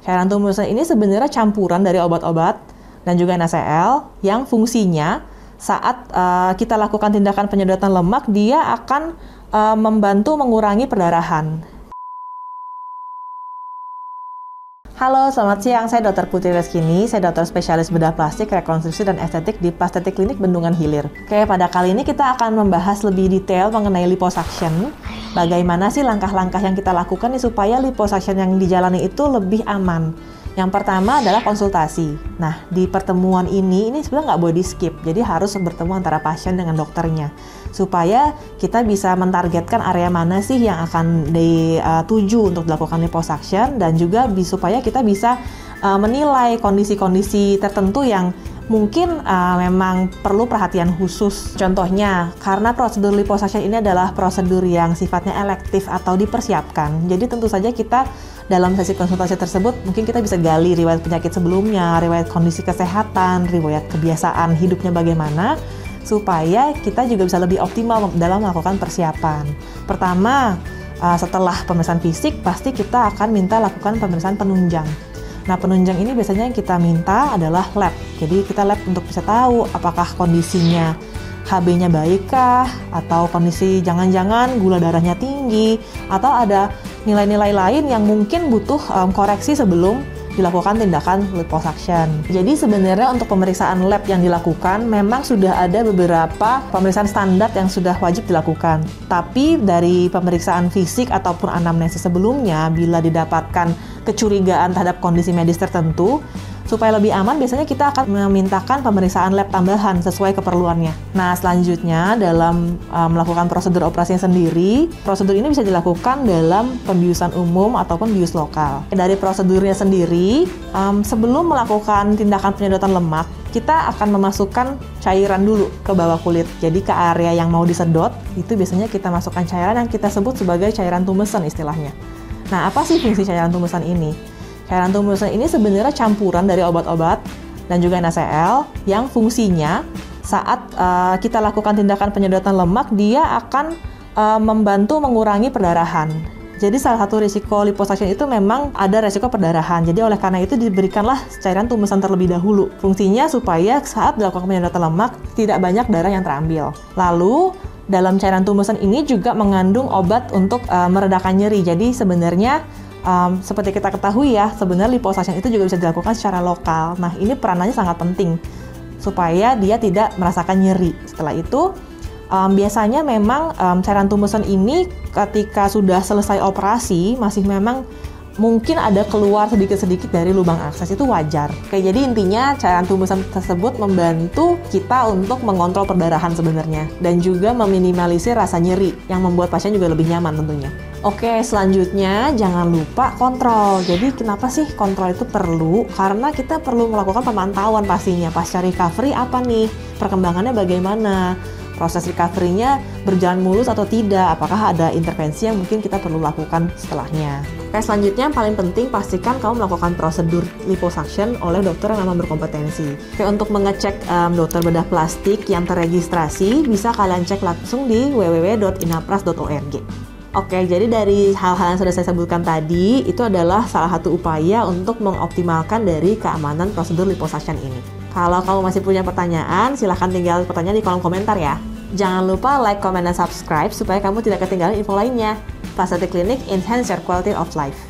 Cairan tumusan ini sebenarnya campuran dari obat-obat dan juga NaCl yang fungsinya saat kita lakukan tindakan penyedotan lemak, dia akan membantu mengurangi perdarahan. Halo, selamat siang. Saya Dr. Putri Reskini. Saya dokter spesialis bedah plastik, rekonstruksi, dan estetik di Plastetik Klinik Bendungan Hilir. Oke, pada kali ini kita akan membahas lebih detail mengenai liposuction. Bagaimana sih langkah-langkah yang kita lakukan nih supaya liposuction yang dijalani itu lebih aman. Yang pertama adalah konsultasi. Nah, di pertemuan ini sebenarnya nggak boleh di skip. Jadi harus bertemu antara pasien dengan dokternya. Supaya kita bisa mentargetkan area mana sih yang akan dituju untuk dilakukan liposuction. Dan juga supaya kita bisa menilai kondisi-kondisi tertentu yang mungkin memang perlu perhatian khusus. Contohnya, karena prosedur liposuction ini adalah prosedur yang sifatnya elektif atau dipersiapkan. Jadi tentu saja kita dalam sesi konsultasi tersebut mungkin kita bisa gali riwayat penyakit sebelumnya, riwayat kondisi kesehatan, riwayat kebiasaan hidupnya bagaimana, supaya kita juga bisa lebih optimal dalam melakukan persiapan. Pertama, setelah pemeriksaan fisik, pasti kita akan minta lakukan pemeriksaan penunjang. Nah, penunjang ini biasanya yang kita minta adalah lab. Jadi kita lab untuk bisa tahu apakah kondisinya HB-nya baikkah, atau kondisi jangan-jangan gula darahnya tinggi, atau ada nilai-nilai lain yang mungkin butuh koreksi sebelum dilakukan tindakan liposuction. Jadi sebenarnya untuk pemeriksaan lab yang dilakukan memang sudah ada beberapa pemeriksaan standar yang sudah wajib dilakukan. Tapi dari pemeriksaan fisik ataupun anamnesis sebelumnya, bila didapatkan kecurigaan terhadap kondisi medis tertentu, supaya lebih aman, biasanya kita akan memintakan pemeriksaan lab tambahan sesuai keperluannya. Nah, selanjutnya dalam melakukan prosedur operasinya sendiri, prosedur ini bisa dilakukan dalam pembiusan umum ataupun bius lokal. Dari prosedurnya sendiri, sebelum melakukan tindakan penyedotan lemak, kita akan memasukkan cairan dulu ke bawah kulit. Jadi ke area yang mau disedot, itu biasanya kita masukkan cairan yang kita sebut sebagai cairan tumesan istilahnya. Nah, apa sih fungsi cairan tumesan ini? Cairan tumusan ini sebenarnya campuran dari obat-obat dan juga NaCl yang fungsinya saat kita lakukan tindakan penyedotan lemak, dia akan membantu mengurangi perdarahan. Jadi salah satu risiko liposuction itu memang ada risiko perdarahan. Jadi oleh karena itu diberikanlah cairan tumusan terlebih dahulu. Fungsinya supaya saat dilakukan penyedotan lemak tidak banyak darah yang terambil. Lalu dalam cairan tumusan ini juga mengandung obat untuk meredakan nyeri. Jadi sebenarnya seperti kita ketahui ya, sebenarnya liposuction itu juga bisa dilakukan secara lokal. Nah, ini peranannya sangat penting supaya dia tidak merasakan nyeri. Setelah itu, biasanya memang cairan tumusan ini ketika sudah selesai operasi masih memang mungkin ada keluar sedikit-sedikit dari lubang akses, itu wajar. Oke, jadi intinya cairan tumusan tersebut membantu kita untuk mengontrol perdarahan sebenarnya dan juga meminimalisir rasa nyeri yang membuat pasien juga lebih nyaman tentunya. Oke, selanjutnya jangan lupa kontrol. Jadi kenapa sih kontrol itu perlu? Karena kita perlu melakukan pemantauan pastinya. Pasca recovery apa nih? Perkembangannya bagaimana? Proses recovery-nya berjalan mulus atau tidak? Apakah ada intervensi yang mungkin kita perlu lakukan setelahnya? Oke, selanjutnya yang paling penting pastikan kamu melakukan prosedur liposuction oleh dokter yang memang berkompetensi. Oke, untuk mengecek dokter bedah plastik yang terregistrasi, bisa kalian cek langsung di www.inapras.org. Oke, jadi dari hal-hal yang sudah saya sebutkan tadi, itu adalah salah satu upaya untuk mengoptimalkan dari keamanan prosedur liposuction ini. Kalau kamu masih punya pertanyaan, silahkan tinggal pertanyaan di kolom komentar ya. Jangan lupa like, comment, dan subscribe supaya kamu tidak ketinggalan info lainnya. Plastetik Klinik, enhance your quality of life.